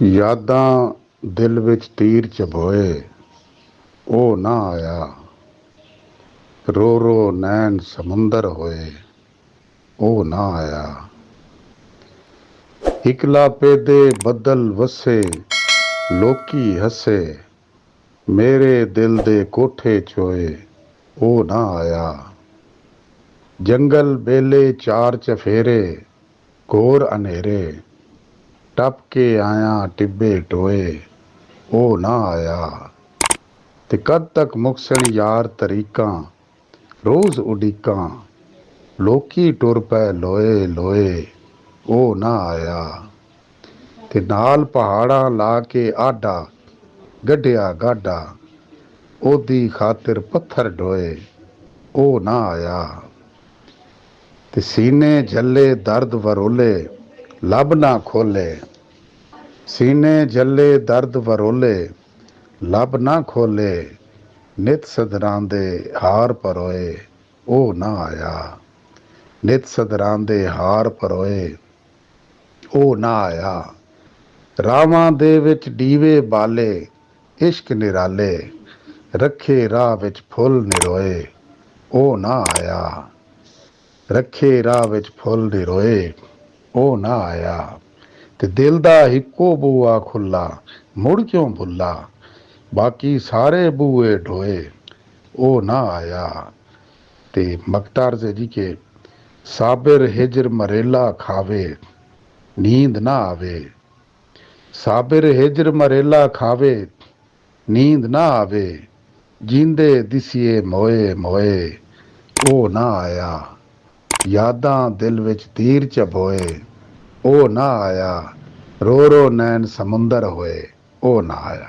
ਯਾਦਾਂ ਦਿਲ ਵਿੱਚ ਤੀਰ ਚਬੋਏ, ਉਹ ਨਾ ਆਇਆ। ਰੋ ਰੋ ਨੈਣ ਸਮੁੰਦਰ ਹੋਏ, ਉਹ ਨਾ ਆਇਆ। ਇਕਲਾ ਪੈਦੇ ਬੱਦਲ ਵਸੇ, ਲੋਕੀ ਹੱਸੇ, ਮੇਰੇ ਦਿਲ ਦੇ ਕੋਠੇ ਚੋਏ, ਉਹ ਨਾ ਆਇਆ। ਜੰਗਲ ਬੇਲੇ ਚਾਰ ਚਫੇਰੇ, ਘੋਰ ਹਨੇਰੇ, ਟੱਪ ਕੇ ਆਇਆ ਟਿੱਬੇ ਟੋਏ, ਉਹ ਨਾ ਆਇਆ। ਤੇ ਕਦ ਤੱਕ ਮੁਕਸਣ ਯਾਰ ਤਰੀਕਾਂ, ਰੋਜ਼ ਉਡੀਕਾਂ, ਲੋਕੀ ਟੁਰ ਪਏ ਲੋਏ ਲੋਏ, ਉਹ ਨਾ ਆਇਆ। ਤੇ ਨਾਲ ਪਹਾੜਾਂ ਲਾ ਕੇ ਆਡਾ, ਗੱਡਿਆ ਗਾਡਾ, ਉਹਦੀ ਖਾਤਰ ਪੱਥਰ ਢੋਏ, ਉਹ ਨਾ ਆਇਆ। ਤੇ ਸੀਨੇ ਜੱਲੇ ਦਰਦ ਵਰੋਲੇ, ਲੱਭ ਨਾ ਖੋਲੇ, ਸੀਨੇ ਜੱਲੇ ਦਰਦ ਵਰੋਲੇ, ਲੱਭ ਨਾ ਖੋਲੇ, ਨਿਤ ਸਦਰਾਂਦੇ ਹਾਰ ਪਰੋਏ, ਉਹ ਨਾ ਆਇਆ। ਨਿਤ ਸਦਰਾਂਦੇ ਹਾਰ ਪਰੋਏ, ਉਹ ਨਾ ਆਇਆ। ਰਾਵਾਂ ਦੇ ਵਿੱਚ ਡੀਵੇ ਬਾਲੇ, ਇਸ਼ਕ ਨਿਰਾਲੇ, ਰੱਖੇ ਰਾਹ ਵਿੱਚ ਫੁੱਲ ਨਿਰੋਏ, ਉਹ ਨਾ ਆਇਆ। ਰੱਖੇ ਰਾਹ ਵਿੱਚ ਫੁੱਲ ਨਿਰੋਏ, ਉਹ ਨਾ ਆਇਆ। ਤੇ ਦਿਲ ਦਾ ਇੱਕੋ ਬੂਆ ਖੁੱਲਾ, ਮੁੜ ਕਿਉਂ ਭੁੱਲਾ, ਬਾਕੀ ਸਾਰੇ ਬੂਏ ਢੋਏ, ਉਹ ਨਾ ਆਇਆ। ਤੇ ਮਕਤਾਰ ਸੇ ਜੀ ਕੇ ਸਾਬਿਰ ਹਿਜਰ ਮਰੇਲਾ ਖਾਵੇ, ਨੀਂਦ ਨਾ ਆਵੇ। ਸਾਬਿਰ ਹਿਜਰ ਮਰੇਲਾ ਖਾਵੇ, ਨੀਂਦ ਨਾ ਆਵੇ, ਜੀਂਦੇ ਦਿਸੀਏ ਮੋਏ ਮੋਏ, ਉਹ ਨਾ ਆਇਆ। ਯਾਦਾਂ ਦਿਲ ਵਿੱਚ ਤੀਰ ਚਬੋਏ, ਉਹ ਨਾ ਆਇਆ। ਰੋ ਰੋ ਨੈਣ ਸਮੁੰਦਰ ਹੋਏ, ਉਹ ਨਾ ਆਇਆ।